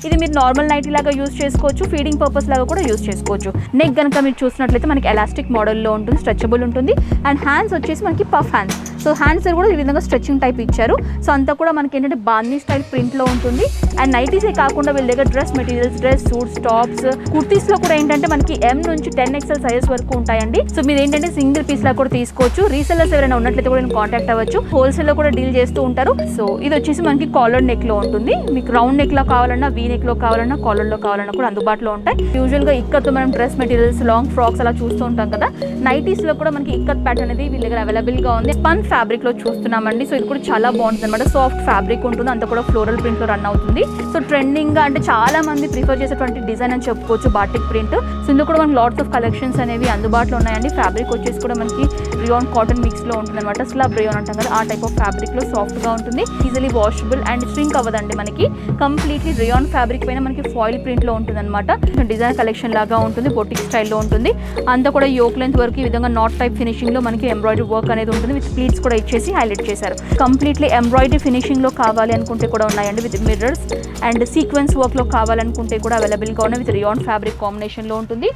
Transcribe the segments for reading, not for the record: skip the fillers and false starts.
ఇది మీరు normal nightie లాగా యూస్ చేసుకోవచ్చు, ఫీడింగ్ పర్పస్ లాగా కూడా యూస్ చేసుకోవచ్చు. నెక్ కనుక మీరు చూసినట్లయితే మనకి ఎలాస్టిక్ మోడల్లో ఉంటుంది, స్ట్రెచబుల్ ఉంటుంది. అండ్ హ్యాండ్స్ వచ్చేసి మనకి పఫ్ హ్యాండ్స్. సో హ్యాండ్స్ కూడా ఈ విధంగా స్ట్రెచింగ్ టైప్ ఇచ్చారు. సో అంతా కూడా మనకి ఏంటంటే బాందీ స్టైల్ ప్రింట్లో ఉంటుంది. అండ్ నైటీసే కాకుండా వీళ్ళ దగ్గర dress materials, dress suits, tops, కుర్తీస్లో కూడా ఏంటంటే మనకి M నుంచి 10XL సైజెస్ వరకు ఉంటాయండి. సో మీరు ఏంటంటే సింగిల్ పీస్ లా కూడా తీసుకోవచ్చు. రీసెల్లర్స్ ఎవరైనా ఉన్నట్లయితే కూడా నేను కాంటాక్ట్ అవ్వచ్చు. హోల్సేల్ లో కూడా డీల్ చేస్తూ ఉంటారు. సో ఇది వచ్చేసి మనకి కాలర్ నెక్ లో ఉంటుంది. మీకు రౌండ్ నెక్ లో కావాలన్నా, వీ నెక్ లో కావాలన్నా, కాలర్ లో కావాలన్నా కూడా అందుబాటులో ఉంటాయి. యూజువల్ గా ఇక్కత్ మనం డ్రెస్ మెటీరియల్స్, లాంగ్ ఫ్రాక్స్ అలా చూస్తూ ఉంటాం కదా. నైటీస్ లో కూడా మనకి ఇక్కత్ ప్యాటర్న్ అనేది వీళ్ళ దగ్గర అవైలబుల్ గా ఉంది. స్పన్ ఫ్యాబ్రిక్ లో చూస్తున్నామండి. సో ఇది కూడా చాలా బాగుంటుంది అనమాట. సాఫ్ట్ ఫ్యాబ్రిక్ ఉంటుంది, అంతా కూడా ఫ్లోరల్ ప్రింట్ లో రన్ అవుతుంది. సో ట్రెండింగ్ గా అంటే చాలా మంది ప్రిఫర్ చేసేటువంటి డిజైన్ అని చెప్పుకోవచ్చు బాటిక్ ప్రింట్. సో ఇందులో కూడా మనకి లాట్స్ ఆఫ్ కలెక్షన్స్ అనేవి అందుబాటులో ఉన్నాయండి. ఫ్యాబ్రిక్ వచ్చేసి కూడా మనకి రియాన్ కాటన్ మిక్స్ లో ఉంటుంది అనమాట. స్లబ్ రియాన్ అంటాం కదా, ఆ టైప్ ఆఫ్ ఫ్యాబ్రిక్ లో సాఫ్ట్ గా ఉంటుంది. ఈజీలీ వాషబుల్ అండ్ స్ట్రింక్ అవ్వదండి. మనకి కంప్లీట్లీ రియాన్ ఫ్యాబ్రిక్ పైన మనకి ఫాయిల్ ప్రింట్ లో ఉంటుంది అనమాట. డిజైన్ కలెక్షన్ లాగా ఉంటుంది, బొటిక్ స్టైల్లో ఉంటుంది. అంతా కూడా యోక్ లెంత్ వరకు ఈ విధంగా నాట్ టైప్ ఫినిషింగ్ లో మనకి ఎంబ్రాయిడరీ వర్క్ అనేది ఉంటుంది. విత్ ప్లీట్స్ కూడా ఇచ్చేసి హైలైట్ చేశారు. కంప్లీట్లీ ఎంబ్రాయిడరీ ఫినిషింగ్ లో కావాలి అనుకుంటే కూడా ఉన్నాయండి. With mirrors and sequence work లో కావాలనుకుంటే కూడా అవైలబుల్ గా ఉన్నాయి. విత్ రియాన్ ఫ్యాబ్రిక్ కాంబినేషన్ లో ఉంటుంది.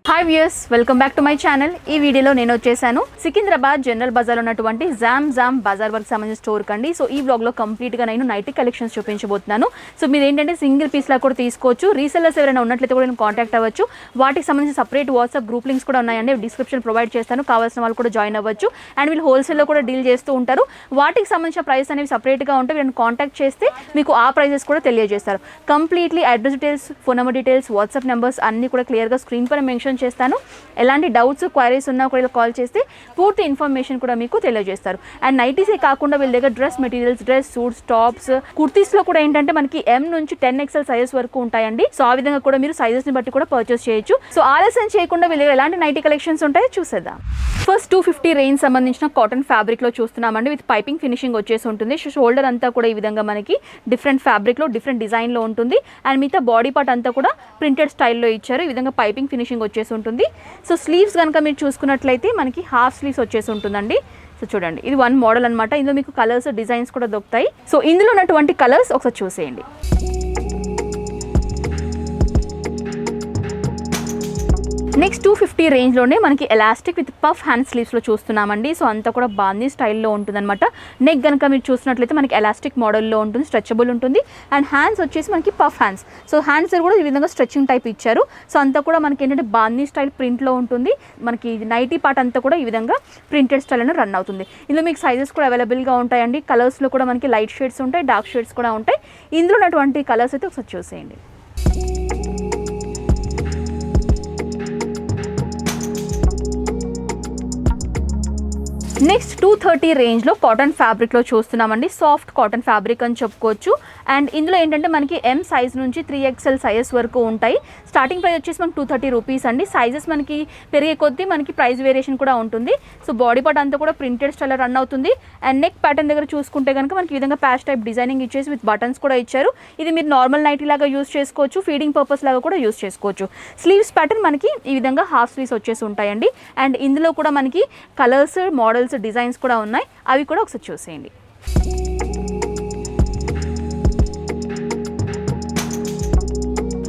Hi viewers, welcome back to my channel. ఈ వీడియోలో నేను వచ్చేసాను సికింద్రాబాద్ జనరల్ బజార్ ఉన్నటువంటి జామ్ బజార్ వర్క్ సంబంధించిన స్టోర్ కండి. సో ఈ బ్లాగ్లో కంప్లీట్గా నేను నైటీ కలెక్షన్స్ చూపించబోతున్నాను. సో మీరు ఏంటంటే సింగిల్ పీస్ లా కూడా తీసుకోవచ్చు. రీసెల్లర్స్ ఎవరైనా ఉన్నట్లయితే కూడా నేను కాంటాక్ట్ అవ్వచ్చు. వాటికి సంబంధించి సపరేట్ వాట్సాప్ గ్రూప్ లింక్స్ కూడా ఉన్నాయండి, డిస్క్రిప్షన్ ప్రొవైడ్ చేస్తాను. కావాల్సిన వాళ్ళు కూడా జాయిన్ అవ్వచ్చు. అండ్ వీళ్ళు హోల్సేల్లో కూడా డీల్ చేస్తూ ఉంటారు. వాటికి సంబంధించిన ప్రైస్ అనేవి సపరేట్గా ఉంటే వీళ్ళని కాంటాక్ట్ చేస్తే మీకు ఆ ప్రైజెస్ కూడా తెలియజేస్తారు. Completely address details, phone number details, WhatsApp numbers అన్ని కూడా క్లియర్గా స్క్రీన్ పైన మెన్షన్ చేస్తాను. ఎలాంటి డౌట్స్, క్వైరీస్ ఉన్నా కూడా కాల్ చేస్తే పూర్తి ఇన్ఫర్మేషన్ కూడా మీకు తెలియజేస్తారు. అండ్ నైటీసే కాకుండా వీళ్ళ దగ్గర dress materials, dress suits, tops, kurtis లో కూడా ఏంటంటే మనకి M నుంచి 10XL సైజెస్ వరకు ఉంటాయండి. సో ఆ విధంగా కూడా మీరు సైజెస్ ని బట్టి కూడా పర్చేస్ చేయొచ్చు. సో ఆలస్యం చేయకుండా వీళ్ళ దగ్గర ఎలాంటి నైటీ కలెక్షన్స్ ఉంటాయో చూసేద్దాం. ఫస్ట్ 250 రేంజ్ సంబంధించిన కాటన్ ఫ్యాబ్రిక్ లో చూస్తున్నామండి. విత్ పైపింగ్ ఫినిషింగ్ వచ్చేసి ఉంటుంది. షోల్డర్ అంతా కూడా ఈ విధంగా మనకి డిఫరెంట్ ఫ్యాబ్రిక్ లో, డిఫరెంట్ డిజైన్ లో ఉంటుంది. అండ్ మిగతా బాడీ పార్ట్ అంతా కూడా ప్రింటెడ్ స్టైల్లో ఇచ్చారు. ఈ విధంగా పైపింగ్ ఫినిషింగ్ వచ్చేసి ఉంటుంది. సో స్లీవ్స్ కనుక మీరు చూసుకున్నట్లయితే మనకి హాఫ్ స్లీవ్స్ వచ్చేసి ఉంటుందండి. సో చూడండి, ఇది వన్ మోడల్ అనమాట. ఇందులో మీకు కలర్స్, డిజైన్స్ కూడా దొరుకుతాయి. సో ఇందులో ఉన్నటువంటి కలర్స్ ఒకసారి చూసేయండి. నెక్స్ట్ 250 రేంజ్లోనే మనకి ఎలాస్టిక్ విత్ పఫ్ హ్యాండ్ స్లీవ్స్లో చూస్తున్నామండి. సో అంతా కూడా బాందీ స్టైల్లో ఉంటుందన్నమాట. నెక్ కనుక మీరు చూసినట్లయితే మనకి ఎలాస్టిక్ మోడల్లో ఉంటుంది, స్ట్రెచబుల్ ఉంటుంది. అండ్ హ్యాండ్స్ వచ్చేసి మనకి పఫ్ హ్యాండ్స్. సో హ్యాండ్స్ కూడా ఈ విధంగా స్ట్రెచింగ్ టైప్ ఇచ్చారు. సో అంతా కూడా మనకి ఏంటంటే బాందీ స్టైల్ ప్రింట్లో ఉంటుంది. మనకి నైటీ పార్ట్ అంతా కూడా ఈ విధంగా ప్రింటెడ్ స్టైల్ అని రన్ అవుతుంది. ఇందులో మీకు సైజెస్ కూడా అవైలబుల్గా ఉంటాయండి. కలర్స్లో కూడా మనకి లైట్ షేడ్స్ ఉంటాయి, డార్క్ షేడ్స్ కూడా ఉంటాయి. ఇందులో ఉన్నటువంటి కలర్స్ అయితే ఒకసారి చూసేయండి. నెక్స్ట్ 230 రేంజ్లో కాటన్ ఫ్యాబ్రిక్లో చూస్తున్నామండి. సాఫ్ట్ కాటన్ ఫ్యాబ్రిక్ అని చెప్పుకోవచ్చు. అండ్ ఇందులో ఏంటంటే మనకి M సైజ్ నుంచి 3XL సైజెస్ వరకు ఉంటాయి. స్టార్టింగ్ ప్రైస్ వచ్చేసి మనకి 230 రూపీస్ అండి. సైజెస్ మనకి పెరిగే కొద్దీ మనకి ప్రైస్ వేరియేషన్ కూడా ఉంటుంది. సో బాడీ పార్ట్ అంతా కూడా ప్రింటెడ్ స్టైల్ రన్ అవుతుంది. అండ్ నెక్ ప్యాటర్న్ దగ్గర చూసుకుంటే కనుక మనకి ఈ విధంగా ప్యాచ్ టైప్ డిజైనింగ్ ఇచ్చేసి విత్ బటన్స్ కూడా ఇచ్చారు. ఇది మీరు నార్మల్ నైటీ లాగా యూస్ చేసుకోవచ్చు, ఫీడింగ్ పర్పస్ లాగా కూడా యూస్ చేసుకోవచ్చు. స్లీవ్స్ ప్యాటర్న్ మనకి ఈ విధంగా హాఫ్ స్లీవ్స్ వచ్చేసి ఉంటాయండి. అండ్ ఇందులో కూడా మనకి కలర్స్, మోడల్స్, డిజైన్స్ కూడా ఉన్నాయి. అవి కూడా ఒకసారి చూసేయండి.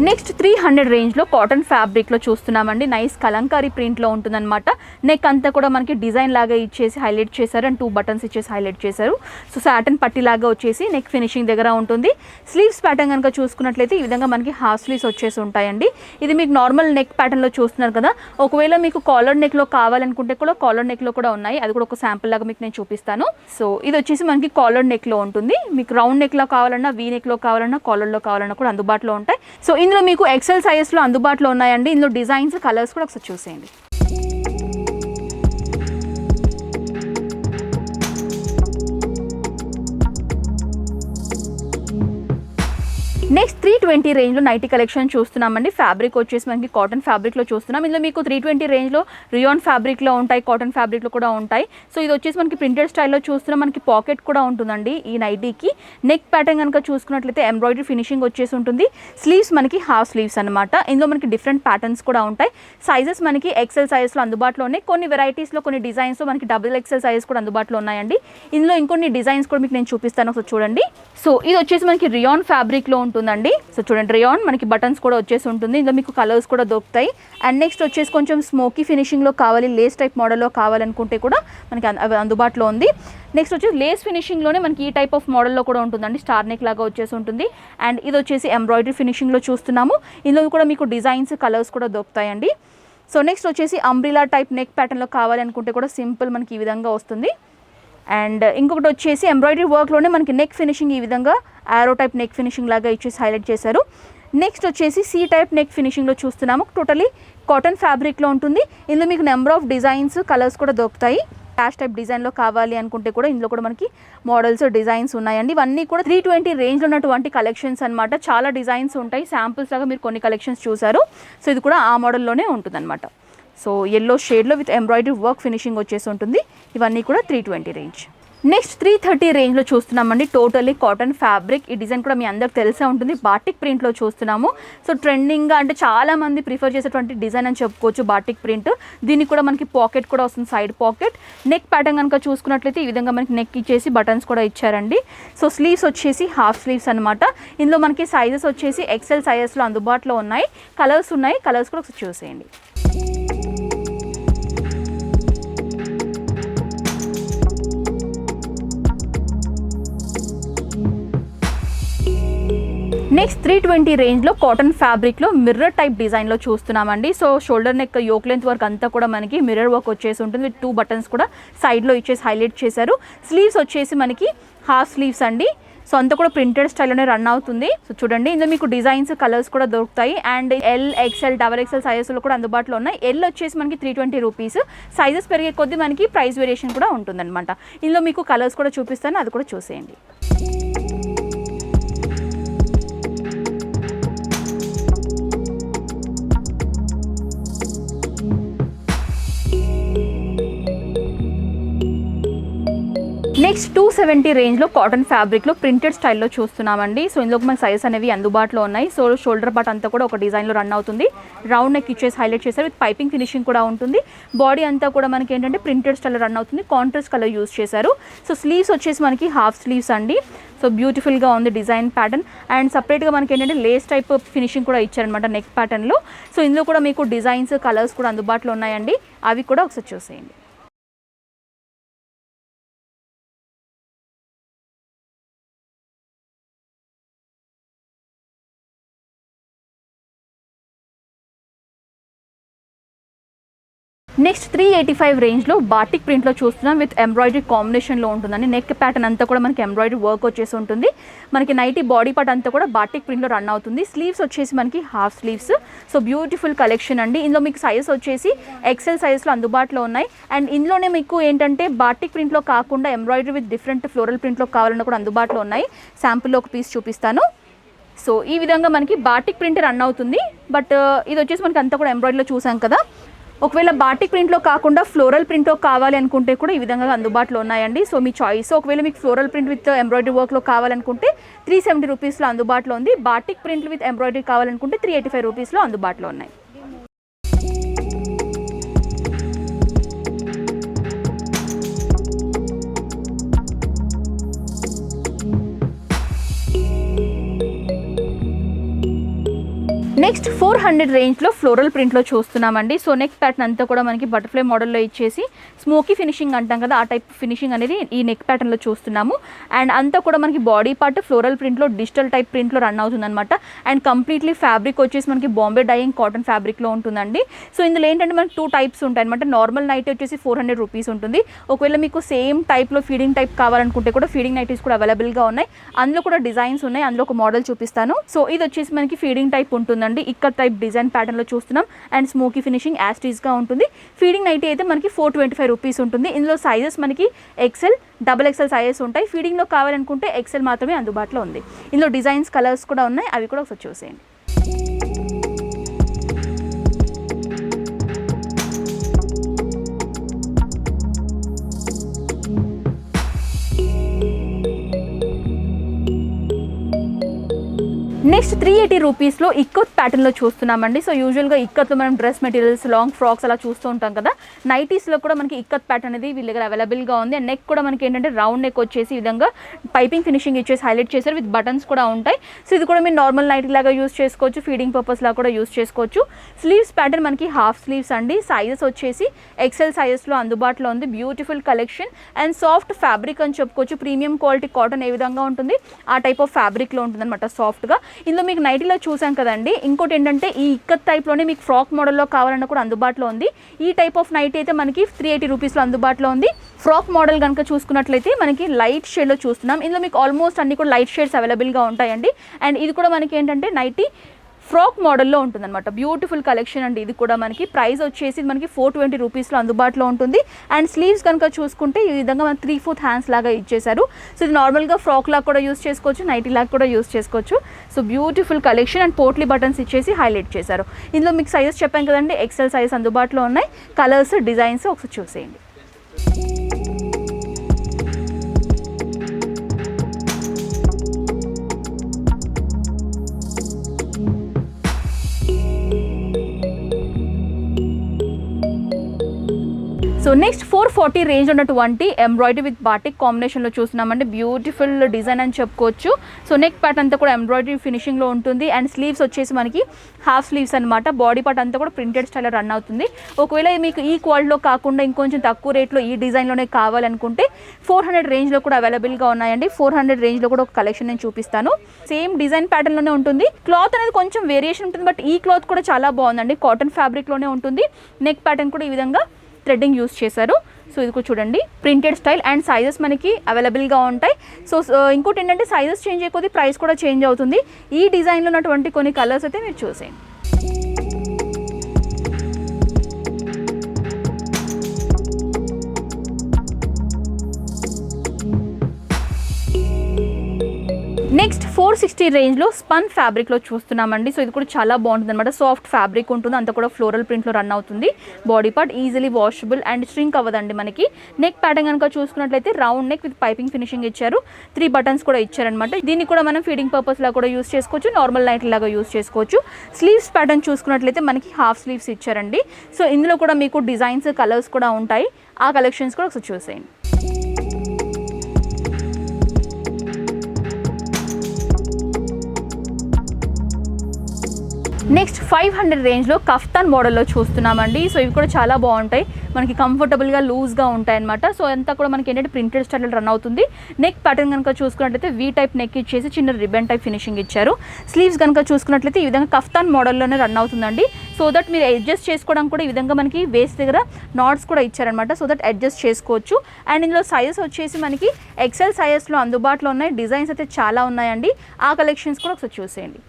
నెక్స్ట్ 300 రేంజ్లో కాటన్ ఫ్యాబ్రిక్లో చూస్తున్నామండి. నైస్ కలంకారీ ప్రింట్లో ఉంటుందన్నమాట. నెక్ అంతా కూడా మనకి డిజైన్ లాగా ఇచ్చేసి హైలైట్ చేశారు. అండ్ 2 బటన్స్ ఇచ్చేసి హైలైట్ చేశారు. సో సాటన్ పట్టి లాగా వచ్చేసి నెక్ ఫినిషింగ్ దగ్గర ఉంటుంది. స్లీవ్స్ ప్యాటర్న్ కనుక చూసుకున్నట్లయితే ఈ విధంగా మనకి హాఫ్ స్లీవ్స్ వచ్చేసి ఉంటాయండి. ఇది మీకు నార్మల్ నెక్ ప్యాటర్న్లో చూస్తున్నారు కదా. ఒకవేళ మీకు కాలర్ నెక్లో కావాలనుకుంటే కూడా కాలర్ నెక్లో కూడా ఉన్నాయి. అది కూడా ఒక శాంపుల్ లాగా మీకు నేను చూపిస్తాను. సో ఇది వచ్చేసి మనకి కాలర్ నెక్లో ఉంటుంది. మీకు రౌండ్ నెక్లో కావాలన్నా, వీ నెక్లో కావాలన్నా, కాలర్లో కావాలన్నా కూడా అందుబాటులో ఉంటాయి. సో ఇందులో మీకు XL సైజెస్లో అందుబాటులో ఉన్నాయండి. ఇందులో డిజైన్స్, కలర్స్ కూడా ఒకసారి చూసేయండి. నెక్స్ట్ 320 రేంజ్లో నైటీ కలెక్షన్ చూస్తున్నామండి. ఫ్యాబ్రిక్ వచ్చేసి మనకి కాటన్ ఫ్యాబ్రిక్లో చూస్తున్నాం. ఇందులో మీకు 320 రేంజ్లో రియాన్ ఫ్యాబ్రిక్లో ఉంటాయి, కాటన్ ఫ్యాబ్రిక్లో కూడా ఉంటాయి. సో ఇది వచ్చేసి మనకి ప్రింటెడ్ స్టైల్లో చూస్తున్నాం. మనకి పాకెట్ కూడా ఉంటుందండి ఈ నైటీకి. నెక్ ప్యాటర్న్ కనుక చూసుకున్నట్లయితే ఎంబ్రాయిడరీ ఫినిషింగ్ వచ్చేసి ఉంటుంది. స్లీవ్స్ మనకి హాఫ్ స్లీవ్స్ అనమాట. ఇందులో మనకి డిఫరెంట్ ప్యాటర్న్స్ కూడా ఉంటాయి. సైజెస్ మనకి ఎక్సెల్ సైజెస్లో అందుబాటులో ఉన్నాయి. కొన్ని వెరైటీస్లో కొన్ని డిజైన్స్లో మనకి డబుల్ ఎక్సెల్ సైజెస్ కూడా అందుబాటులో ఉన్నాయండి. ఇందులో ఇంకొన్ని డిజైన్స్ కూడా మీకు నేను చూపిస్తాను, ఒకసారి చూడండి. సో ఇది వచ్చేసి మనకి రియాన్ ఫ్యాబ్రిక్లో ఉంటుందండి. సో చూడండి, రియాన్ మనకి బటన్స్ కూడా వచ్చేసి ఉంటుంది. ఇందులో మీకు కలర్స్ కూడా దొరుకుతాయి. అండ్ నెక్స్ట్ వచ్చేసి కొంచెం స్మోకీ ఫినిషింగ్లో కావాలి, లేస్ టైప్ మోడల్లో కావాలనుకుంటే కూడా మనకి అవి అందుబాటులో ఉంది. నెక్స్ట్ వచ్చేసి లేస్ ఫినిషింగ్లోనే మనకి ఈ టైప్ ఆఫ్ మోడల్లో కూడా ఉంటుందండి. స్టార్ నెక్ లాగా వచ్చేసి ఉంటుంది. అండ్ ఇది వచ్చేసి ఎంబ్రాయిడరీ ఫినిషింగ్లో చూస్తున్నాము. ఇందులో కూడా మీకు డిజైన్స్, కలర్స్ కూడా దొరుకుతాయండి. సో నెక్స్ట్ వచ్చేసి అంబ్రిలా టైప్ నెక్ ప్యాటర్న్లో కావాలనుకుంటే కూడా సింపుల్ మనకి ఈ విధంగా వస్తుంది. అండ్ ఇంకొకటి వచ్చేసి ఎంబ్రాయిడరీ వర్క్లోనే మనకి నెక్ ఫినిషింగ్ ఈ విధంగా యారో టైప్ నెక్ ఫినిషింగ్ లాగా ఇచ్చేసి హైలైట్ చేశారు. నెక్స్ట్ వచ్చేసి సి టైప్ నెక్ ఫినిషింగ్లో చూస్తున్నాము. టోటలీ కాటన్ ఫ్యాబ్రిక్లో ఉంటుంది. ఇందులో మీకు నెంబర్ ఆఫ్ డిజైన్స్, కలర్స్ కూడా దొరుకుతాయి. క్యాష్ టైప్ డిజైన్లో కావాలి అనుకుంటే కూడా ఇందులో కూడా మనకి మోడల్స్, డిజైన్స్ ఉన్నాయండి. ఇవన్నీ కూడా 320 రేంజ్లో ఉన్నటువంటి కలెక్షన్స్ అనమాట. చాలా డిజైన్స్ ఉంటాయి. శాంపుల్స్ లాగా మీరు కొన్ని కలెక్షన్స్ చూసారు. సో ఇది కూడా ఆ మోడల్లోనే ఉంటుందన్నమాట. సో ఎల్లో షేడ్లో విత్ ఎంబ్రాయిడరీ వర్క్ ఫినిషింగ్ వచ్చేసి ఉంటుంది. ఇవన్నీ కూడా 320 రేంజ్. నెక్స్ట్ 330 రేంజ్లో చూస్తున్నామండి. Totally cotton fabric. ఈ డిజైన్ కూడా మీ అందరికి తెలిసే ఉంటుంది. బాటిక్ ప్రింట్లో చూస్తున్నాము. సో ట్రెండింగ్గా అంటే చాలామంది ప్రిఫర్ చేసేటువంటి డిజైన్ అని చెప్పుకోవచ్చు బాటిక్ ప్రింట్. దీనికి కూడా మనకి పాకెట్ కూడా వస్తుంది, సైడ్ పాకెట్. నెక్ ప్యాటర్న్ కనుక చూసుకున్నట్లయితే ఈ విధంగా మనకి నెక్ ఇచ్చేసి బటన్స్ కూడా ఇచ్చారండి. సో స్లీవ్స్ వచ్చేసి హాఫ్ స్లీవ్స్ అనమాట. ఇందులో మనకి సైజెస్ వచ్చేసి ఎక్సెల్ సైజెస్లో అందుబాటులో ఉన్నాయి. కలర్స్ ఉన్నాయి, కలర్స్ కూడా ఒకసారి చూసేయండి. నెక్స్ట్ 320 రేంజ్లో కాటన్ ఫ్యాబ్రిక్లో మిర్రర్ టైప్ డిజైన్లో చూస్తున్నామండి. So shoulder neck, yoke length work అంతా కూడా మనకి మిర్రర్ వర్క్ వచ్చేసి ఉంటుంది. విత్ 2 బటన్స్ కూడా సైడ్లో ఇచ్చేసి హైలైట్ చేశారు. స్లీవ్స్ వచ్చేసి మనకి హాఫ్ స్లీవ్స్ అండి. సో అంతా కూడా ప్రింటెడ్ స్టైల్లోనే రన్ అవుతుంది. సో చూడండి, ఇందులో మీకు డిజైన్స్, కలర్స్ కూడా దొరుకుతాయి. And L, XL, double XL సైజెస్లో కూడా అందుబాటులో ఉన్నాయి. ఎల్ వచ్చేసి మనకి 320 రూపీస్. సైజెస్ పెరిగే కొద్దీ మనకి ప్రైస్ వేరియేషన్ కూడా ఉంటుందన్నమాట. ఇందులో మీకు కలర్స్ కూడా చూపిస్తాను, అది కూడా చూసేయండి. నెక్స్ట్ 270 రేంజ్లో కాటన్ ఫ్యాబ్రిక్లో ప్రింటెడ్ స్టైల్లో చూస్తున్నామండి. సో ఇందులో మన సైజెస్ అనేవి అందుబాటులో ఉన్నాయి. సో షోల్డర్ పార్ట్ అంతా కూడా ఒక డిజైన్లో రన్ అవుతుంది. రౌండ్ నెక్ ఇచ్చేసి హైలైట్ చేశారు. విత్ పైపింగ్ ఫినిషింగ్ కూడా ఉంటుంది. బాడీ అంతా కూడా మనకి ఏంటంటే ప్రింటెడ్ స్టైల్లో రన్ అవుతుంది. కాంట్రాస్ట్ కలర్ యూజ్ చేశారు. సో స్లీవ్స్ వచ్చేసి మనకి హాఫ్ స్లీవ్స్ అండి. సో బ్యూటిఫుల్గా ఉంది డిజైన్ ప్యాటర్న్. అండ్ సపరేట్గా మనకి ఏంటంటే లేస్ టైప్ ఫినిషింగ్ కూడా ఇచ్చారనమాట నెక్ ప్యాటర్న్లో. సో ఇందులో కూడా మీకు డిజైన్స్, కలర్స్ కూడా అందుబాటులో ఉన్నాయండి. అవి కూడా ఒకసారి చూసేయండి. నెక్స్ట్ 385 రేంజ్లో బాటిక్ ప్రింట్లో చూస్తున్నాం. విత్ ఎంబ్రాయిడరీ కాంబినేషన్లో ఉంటుందండి. నెక్ ప్యాటర్న్ అంతా కూడా మనకి ఎంబ్రాయిడరీ వర్క్ వచ్చేసి ఉంటుంది. మనకి నైటీ బాడీ పార్ట్ అంతా కూడా బాటిక్ ప్రింట్లో రన్ అవుతుంది. స్లీవ్స్ వచ్చేసి మనకి half sleeves. So beautiful collection అండి. ఇందులో మీకు సైజెస్ వచ్చేసి ఎక్సెల్ సైజెస్లో అందుబాటులో ఉన్నాయి. అండ్ ఇందులోనే మీకు ఏంటంటే బాటిక్ ప్రింట్లో కాకుండా ఎంబ్రాయిడరీ విత్ డిఫరెంట్ ఫ్లోరల్ ప్రింట్లో కావాలన్నా కూడా అందుబాటులో ఉన్నాయి. శాంపుల్లో ఒక పీస్ చూపిస్తాను. సో ఈ విధంగా మనకి బాటిక్ ప్రింట్ రన్ అవుతుంది. బట్ ఇది వచ్చేసి మనకి అంతా కూడా ఎంబ్రాయిడరీలో చూసాం కదా. ఒకవేళ బాటిక్ ప్రింట్లో కాకుండా ఫ్లోరల్ ప్రింట్లో కావాలి అనుకుంటే కూడా ఈ విధంగా అందుబాటులో ఉన్నాయండి. సో మీ చాయిస్. ఒకవేళ మీకు ఫ్లోరల్ ప్రింట్ విత్ ఎంబ్రాయిడరీ వర్క్లో కావాలనుకుంటే 370 రూపీస్లో అందుబాటులో ఉంది. బాటిక్ ప్రింట్ విత్ ఎంబ్రాయిడరీ కావాలనుకుంటే 385 రూపీస్లో అందుబాటులో ఉన్నాయి. నెక్స్ట్ 400 రేంజ్లో ఫ్లోరల్ ప్రింట్లో చూస్తున్నామండి. సో నెక్ ప్యాటర్న్ అంతా కూడా మనకి బటర్ఫ్లై మోడల్లో ఇచ్చేసి స్మోకీ ఫినిషింగ్ అంటాం కదా, ఆ టైప్ ఫినిషింగ్ అనేది ఈ నెక్ ప్యాటర్న్లో చూస్తున్నాము. అండ్ అంతా కూడా మనకి బాడీ పార్ట్ ఫ్లోరల్ ప్రింట్లో డిజిటల్ టైప్ ప్రింట్లో రన్ అవుతుందన్నమాట. అండ్ కంప్లీట్లీ ఫ్యాబ్రిక్ వచ్చేసి మనకి బాంబే డైయింగ్ కాటన్ ఫ్యాబ్రిక్లో ఉంటుందండి. సో ఇందులో ఏంటంటే మనకి 2 టైప్స్ ఉంటాయి అనమాట. నార్మల్ నైటీ వచ్చేసి 400 రూపీస్ ఉంటుంది. ఒకవేళ మీకు సేమ్ టైప్లో ఫీడింగ్ టైప్ కావాలనుకుంటే కూడా ఫీడింగ్ నైటీస్ కూడా అవైలబుల్గా ఉన్నాయి. అందులో కూడా డిజైన్స్ ఉన్నాయి. అందులో ఒక మోడల్ చూపిస్తాను. సో ఇది వచ్చేసి మనకి ఫీడింగ్ టైప్ ఉంటుందండి. ఉంటుందండి. ఇక్కడ టైప్ డిజైన్ ప్యాటర్న్లో చూస్తున్నాం అండ్ స్మోకీ ఫినిషింగ్ యాస్టీస్గా ఉంటుంది. ఫీడింగ్ నైటీ అయితే మనకి 425 రూపీస్ ఉంటుంది. ఇందులో సైజెస్ మనకి ఎక్సెల్, XXL సైజెస్ ఉంటాయి. ఫీడింగ్లో కావాలనుకుంటే ఎక్సెల్ మాత్రమే అందుబాటులో ఉంది. ఇందులో డిజైన్స్, కలర్స్ కూడా ఉన్నాయి, అవి కూడా ఒకసారి చూసేయండి. నెక్స్ట్ 380 రూపీస్లో ఇక్కత్ ప్యాటర్న్లో చూస్తున్నామండి. సో యూజువల్గా ఇక్కత్లో మనం డ్రెస్ మెటీరియల్స్, లాంగ్ ఫ్రాక్స్ అలా చూస్తూ ఉంటాం కదా. నైటీస్లో కూడా మనకి ఇక్కత్ ప్యాటర్న్ అనేది వీళ్ళ దగ్గర అవైలబుల్గా ఉంది. అండ్ నెక్ కూడా మనకి ఏంటంటే రౌండ్ నెక్ వచ్చేసి ఈ విధంగా పైపింగ్ ఫినిషింగ్ ఇచ్చేసి హైలైట్ చేశారు, విత్ బటన్స్ కూడా ఉంటాయి. సో ఇది కూడా మీరు నార్మల్ నైటీ లాగా యూస్ చేసుకోవచ్చు, ఫీడింగ్ పర్పస్ లాగా కూడా యూస్ చేసుకోవచ్చు. స్లీవ్స్ ప్యాటర్న్ మనకి హాఫ్ స్లీవ్స్ అండి. సైజెస్ వచ్చేసి ఎక్సెల్ సైజెస్లో అందుబాటులో ఉంది. Beautiful collection and soft fabric అని చెప్పుకోవచ్చు. ప్రీమియం క్వాలిటీ కాటన్ ఏ విధంగా ఉంటుంది ఆ టైప్ ఆఫ్ ఫ్యాబ్రిక్లో ఉంటుంది అనమాట, సాఫ్ట్గా. ఇందులో మీకు నైటీలో చూసాం కదండి. ఇంకోటి ఏంటంటే ఈ ఇక్కత్ టైప్లోనే మీకు ఫ్రాక్ మోడల్లో కావాలన్నా కూడా అందుబాటులో ఉంది. ఈ టైప్ ఆఫ్ నైటీ అయితే మనకి 380 రూపీస్లో అందుబాటులో ఉంది. ఫ్రాక్ మోడల్ కనుక చూసుకున్నట్లయితే మనకి లైట్ షేడ్లో చూస్తున్నాం. ఇందులో మీకు ఆల్మోస్ట్ అన్ని కూడా లైట్ షేడ్స్ అవైలబుల్గా ఉంటాయండి. అండ్ ఇది కూడా మనకి ఏంటంటే నైటీ ఫ్రాక్ మోడల్లో ఉంటుందన్నమాట. బ్యూటిఫుల్ కలెక్షన్ అండి. ఇది కూడా మనకి ప్రైస్ వచ్చేసి మనకి 420 రూపీస్లో అందుబాటులో ఉంటుంది. అండ్ స్లీవ్స్ కనుక చూసుకుంటే ఈ విధంగా మనకి 3/4 హ్యాండ్స్ లాగా ఇచ్చేసారు. సో ఇది నార్మల్గా ఫ్రాక్ లాగా కూడా యూస్ చేసుకోవచ్చు, నైటీ లాగా కూడా యూస్ చేసుకోవచ్చు. So beautiful collection and potli buttons ఇచ్చేసి హైలైట్ చేశారు. ఇందులో మీకు సైజెస్ చెప్పాం కదండి, ఎక్సెల్ సైజ్ అందుబాటులో ఉన్నాయి. కలర్స్, డిజైన్స్ ఒకసారి చూసేయండి. సో నెక్స్ట్ 440 రేంజ్ ఉన్నటువంటి ఎంబ్రాయిడరీ విత్ బాటిక్ కాంబినేషన్లో చూస్తున్నామండి. బ్యూటిఫుల్ డిజైన్ అని చెప్పుకోవచ్చు. సో నెక్ పార్ట్ అంతా కూడా ఎంబ్రాయిడరీ ఫినిషింగ్లో ఉంటుంది. అండ్ స్లీవ్స్ వచ్చేసి మనకి హాఫ్ స్లీవ్స్ అనమాట. బాడీ పార్ట్ అంతా కూడా ప్రింటెడ్ స్టైల్లో రన్ అవుతుంది. ఒకవేళ మీకు ఈ క్వాలిటీలో కాకుండా ఇంకొంచెం తక్కువ రేట్లో ఈ డిజైన్లోనే కావాలనుకుంటే 400 రేంజ్లో కూడా అవైలబుల్గా ఉన్నాయండి. 400 రేంజ్లో కూడా ఒక కలెక్షన్ నేను చూపిస్తాను. సేమ్ డిజైన్ ప్యాటర్న్లోనే ఉంటుంది. క్లాత్ అనేది కొంచెం వేరియేషన్ ఉంటుంది, బట్ ఈ క్లాత్ కూడా చాలా బాగుందండి. కాటన్ ఫ్యాబ్రిక్లోనే ఉంటుంది. నెక్ ప్యాటర్న్ కూడా ఈ విధంగా థ్రెడ్డింగ్ యూస్ చేశారు. సో ఇది కూడా చూడండి, ప్రింటెడ్ స్టైల్ అండ్ సైజెస్ మనకి అవైలబుల్గా ఉంటాయి. సో ఇంకోటి ఏంటంటే సైజెస్ చేంజ్ అయిపోతే ప్రైస్ కూడా చేంజ్ అవుతుంది. ఈ డిజైన్లో ఉన్నటువంటి కొన్ని కలర్స్ అయితే మీరు చూసేయండి. నెక్స్ట్ 460 రేంజ్లో స్పన్ ఫ్యాబ్రిక్లో చూస్తున్నామండి. సో ఇది కూడా చాలా బాగుంటుంది అనమాట. సాఫ్ట్ ఫ్యాబ్రిక్ ఉంటుంది, అంతా కూడా ఫ్లోరల్ ప్రింట్లో రన్ అవుతుంది. Body part easily washable and స్ట్రింక్ అవ్వదండి మనకి. నెక్ ప్యాటర్న్ కనుక చూసుకున్నట్లయితే round neck with piping finishing ఇచ్చారు. 3 బటన్స్ కూడా ఇచ్చారనమాట. దీన్ని కూడా మనం ఫీడింగ్ పర్పస్ లాగా కూడా యూస్ చేసుకోవచ్చు, నార్మల్ నైట్ లాగా యూస్ చేసుకోవచ్చు. స్లీవ్స్ ప్యాటర్న్ చూసుకున్నట్లయితే మనకి హాఫ్ స్లీవ్స్ ఇచ్చారండి. సో ఇందులో కూడా మీకు డిజైన్స్, కలర్స్ కూడా ఉంటాయి. ఆ కలెక్షన్స్ కూడా ఒకసారి చూసేయండి. నెక్స్ట్ 500 రేంజ్లో కఫ్తాన్ మోడల్లో చూస్తున్నామండి. సో ఇవి కూడా చాలా బాగుంటాయి, మనకి కంఫర్టబుల్గా లూజ్గా ఉంటాయి అనమాట. సో అంతా కూడా మనకి ఏంటంటే ప్రింటెడ్ స్టైల్లో రన్ అవుతుంది. నెక్ ప్యాటర్న్ కనుక చూసుకున్నట్లయితే వీ టైప్ నెక్ ఇచ్చేసి చిన్న రిబన్ టైప్ ఫినిషింగ్ ఇచ్చారు. స్లీవ్స్ కనుక చూసుకున్నట్లయితే ఈ విధంగా కఫ్తాన్ మోడల్లోనే రన్ అవుతుందండి. సో దట్ మీరు అడ్జస్ట్ చేసుకోవడం కూడా ఈ విధంగా మనకి వేస్ట్ దగ్గర నాట్స్ కూడా ఇచ్చారనమాట. సో దట్ అడ్జస్ట్ చేసుకోవచ్చు. అండ్ ఇందులో సైజెస్ వచ్చేసి మనకి ఎక్సెల్ సైజెస్లో అందుబాటులో ఉన్నాయి. డిజైన్స్ అయితే చాలా ఉన్నాయండి. ఆ కలెక్షన్స్ కూడా ఒకసారి చూసేయండి.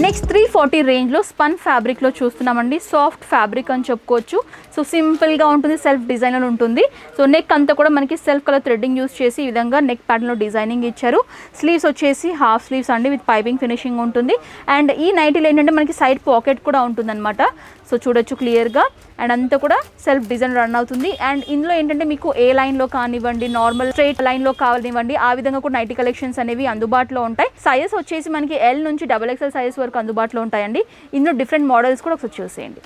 నెక్స్ట్ 340 రేంజ్లో స్పన్ ఫ్యాబ్రిక్లో చూస్తున్నామండి. సాఫ్ట్ ఫ్యాబ్రిక్ అని చెప్పుకోవచ్చు. సో సింపుల్గా ఉంటుంది, సెల్ఫ్ డిజైనర్ ఉంటుంది. సో నెక్ అంతా కూడా మనకి సెల్ఫ్ కలర్ థ్రెడ్డింగ్ యూస్ చేసి ఈ విధంగా నెక్ ప్యాటర్న్లో డిజైనింగ్ ఇచ్చారు. స్లీవ్స్ వచ్చేసి హాఫ్ స్లీవ్స్ అండి విత్ పైపింగ్ ఫినిషింగ్ ఉంటుంది. అండ్ ఈ నైటీలో ఏంటంటే మనకి సైడ్ పాకెట్ కూడా ఉంటుందన్నమాట. సో చూడొచ్చు క్లియర్గా. అండ్ అంతా కూడా సెల్ఫ్ డిజైన్ రన్ అవుతుంది. అండ్ ఇందులో ఏంటంటే మీకు ఏ లైన్లో కానివ్వండి, నార్మల్ స్ట్రైట్ లైన్లో కానివ్వండి, ఆ విధంగా కూడా నైటీ కలెక్షన్స్ అనేవి అందుబాటులో ఉంటాయి. సైజెస్ వచ్చేసి మనకి L నుంచి XXL సైజెస్ వరకు అందుబాటులో ఉంటాయండి. ఇందులో డిఫరెంట్ మోడల్స్ కూడా ఒకసారి చూసేయండి.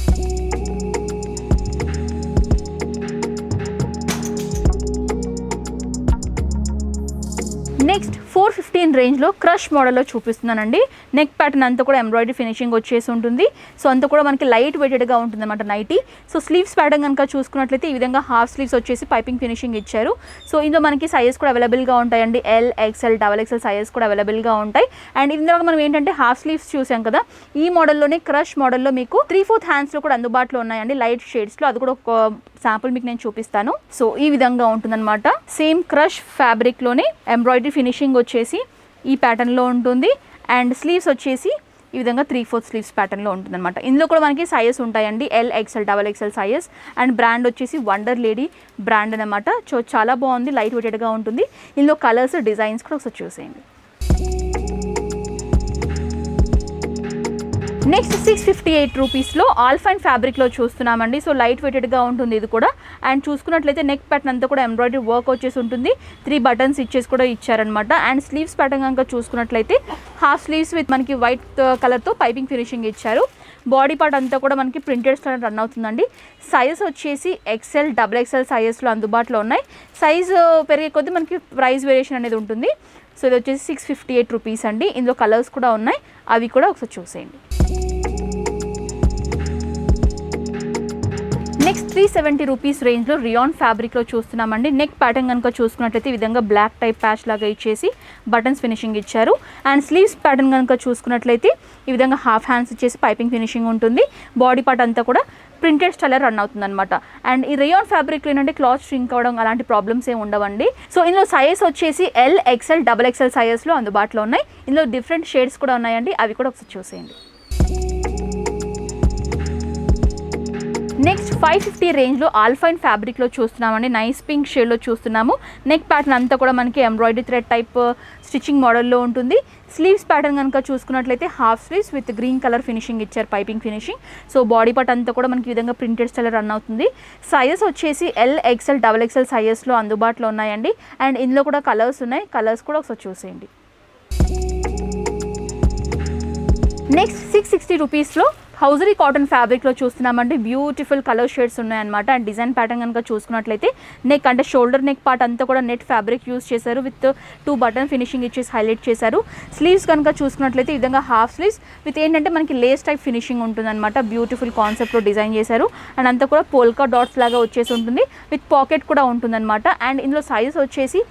నెక్స్ట్ 415 రేంజ్లో క్రష్ మోడల్లో చూపిస్తున్నానండి. నెక్ ప్యాటర్న్ అంతా కూడా ఎంబ్రాయిడరీ ఫినిషింగ్ వచ్చేసి ఉంటుంది. సో అంతా కూడా మనకి లైట్ వెయిటెడ్గా ఉంటుంది అనమాట నైటీ. సో స్లీవ్స్ ప్యాటర్న్ కనుక చూసుకున్నట్లయితే ఈ విధంగా హాఫ్ స్లీవ్స్ వచ్చేసి పైపింగ్ ఫినిషింగ్ ఇచ్చారు. సో ఇందులో మనకి సైజెస్ కూడా అవైలబుల్గా ఉంటాయండి. L, XL, XXL సైజెస్ కూడా అవైలబుల్గా ఉంటాయి. అండ్ ఇందులో మనం ఏంటంటే హాఫ్ స్లీవ్స్ చూసాం కదా, ఈ మోడల్లోనే క్రష్ మోడల్లో మీకు 3/4 హ్యాండ్స్లో కూడా అందుబాటులో ఉన్నాయండి, లైట్ షేడ్స్లో. అది కూడా ఒక శాంపుల్ మీకు నేను చూపిస్తాను. సో ఈ విధంగా ఉంటుందన్నమాట. సేమ్ క్రష్ ఫ్యాబ్రిక్లోనే ఎంబ్రాయిడరీ ఫినిషింగ్ వచ్చేసి ఈ ప్యాటర్న్లో ఉంటుంది. అండ్ స్లీవ్స్ వచ్చేసి ఈ విధంగా 3/4 స్లీవ్స్ ప్యాటర్న్లో ఉంటుందన్నమాట. ఇందులో కూడా మనకి సైజెస్ ఉంటాయండి, L, XL, XXL sizes. And brand వచ్చేసి వండర్ లేడీ బ్రాండ్ అనమాట. సో చాలా బాగుంది, లైట్ వెయిటెడ్గా ఉంటుంది. ఇందులో కలర్స్, డిజైన్స్ కూడా ఒకసారి చూసేయండి. నెక్స్ట్ 658 రూపీస్లో ఆల్ఫైన్ ఫ్యాబ్రిక్లో చూస్తున్నామండి. సో లైట్ వెయిటెడ్గా ఉంటుంది ఇది కూడా. అండ్ చూసుకున్నట్లయితే నెక్ ప్యాటర్న్ అంతా కూడా ఎంబ్రాయిడరీ వర్క్ వచ్చేసి ఉంటుంది. 3 బటన్స్ ఇచ్చేసి కూడా ఇచ్చారనమాట. అండ్ స్లీవ్స్ ప్యాటర్న్ కనుక చూసుకున్నట్లయితే హాఫ్ స్లీవ్స్ విత్ మనకి వైట్ కలర్తో పైపింగ్ ఫినిషింగ్ ఇచ్చారు. బాడీ పార్ట్ అంతా కూడా మనకి ప్రింటెడ్ స్టైల్ రన్ అవుతుందండి. సైజ్ వచ్చేసి XL, XXL సైజెస్లో అందుబాటులో ఉన్నాయి. సైజు పెరిగే కొద్దీ మనకి ప్రైస్ వేరియేషన్ అనేది ఉంటుంది. సో ఇది వచ్చేసి 658 రూపీస్ అండి. ఇందులో కలర్స్ కూడా ఉన్నాయి, అవి కూడా ఒకసారి చూసేయండి. నెక్స్ట్ 370 రూపీస్ రేంజ్లో రియాన్ ఫ్యాబ్రిక్లో చూస్తున్నామండి. నెక్ ప్యాటర్న్ కనుక చూసుకున్నట్లయితే ఈ విధంగా బ్లాక్ టైప్ ప్యాచ్ లాగా ఇచ్చేసి బటన్స్ ఫినిషింగ్ ఇచ్చారు. అండ్ స్లీవ్స్ ప్యాటర్న్ కనుక చూసుకున్నట్లయితే ఈ విధంగా హాఫ్ హ్యాండ్స్ ఇచ్చేసి పైపింగ్ ఫినిషింగ్ ఉంటుంది. బాడీ పార్ట్ అంతా కూడా ప్రింటెడ్ స్టైల్ రన్ అవుతుంది అనమాట. అండ్ ఈ రియాన్ ఫ్యాబ్రిక్లో ఏంటంటే క్లాత్ స్ట్రింక్ అవ్వడం అలాంటి ప్రాబ్లమ్స్ ఏమి ఉండవండి. సో ఇందులో సైజ్ వచ్చేసి ఎల్, XL, XXL సైజెస్లో అందుబాటులో ఉన్నాయి. ఇందులో డిఫరెంట్ షేడ్స్ కూడా ఉన్నాయండి, అవి కూడా ఒకసారి చూసేయండి. నెక్స్ట్ 550 రేంజ్లో ఆల్ఫైన్ ఫ్యాబ్రిక్లో చూస్తున్నామండి. నైస్ పింక్ షేడ్లో చూస్తున్నాము. నెక్ ప్యాటర్న్ అంతా కూడా మనకి ఎంబ్రాయిడరీ థ్రెడ్ టైప్ స్టిచ్చింగ్ మోడల్లో ఉంటుంది. స్లీవ్స్ ప్యాటర్న్ కనుక చూసుకున్నట్లయితే half sleeves with green colour finishing ఇచ్చారు, piping finishing. So body part అంతా కూడా మనకి ఈ విధంగా ప్రింటెడ్ స్టైల్ రన్ అవుతుంది. సైజెస్ వచ్చేసి ఎల్, XL, XXL సైజెస్లో అందుబాటులో ఉన్నాయండి. అండ్ ఇందులో కూడా కలర్స్ ఉన్నాయి, కలర్స్ కూడా ఒకసారి చూసేయండి. నెక్స్ట్ 660 రూపీస్లో హౌజరీ కాటన్ ఫ్యాబ్రిక్లో చూస్తున్నామండి. బ్యూటిఫుల్ కలర్ షేడ్స్ ఉన్నాయన్నమాట. అండ్ డిజైన్ ప్యాటర్న్ కనుక చూసుకున్నట్లయితే నెక్ అంటే షోల్డర్ నెక్ పార్ట్ అంతా కూడా నెట్ ఫ్యాబ్రిక్ యూస్ చేశారు. విత్ 2 బటన్ ఫినిషింగ్ ఇచ్చేసి హైలైట్ చేశారు. స్లీవ్స్ కనుక చూసుకున్నట్లయితే ఈ విధంగా హాఫ్ స్లీవ్స్ విత్ ఏంటంటే మనకి లేస్ టైప్ ఫినిషింగ్ ఉంటుందన్నమాట. బ్యూటిఫుల్ కాన్సెప్ట్లో డిజైన్ చేశారు. అండ్ అంతా కూడా పోల్కా డాట్స్ లాగా వచ్చేసి ఉంటుంది. విత్ పాకెట్ కూడా ఉంటుందన్నమాట. అండ్ ఇందులో సైజెస్ వచ్చేసి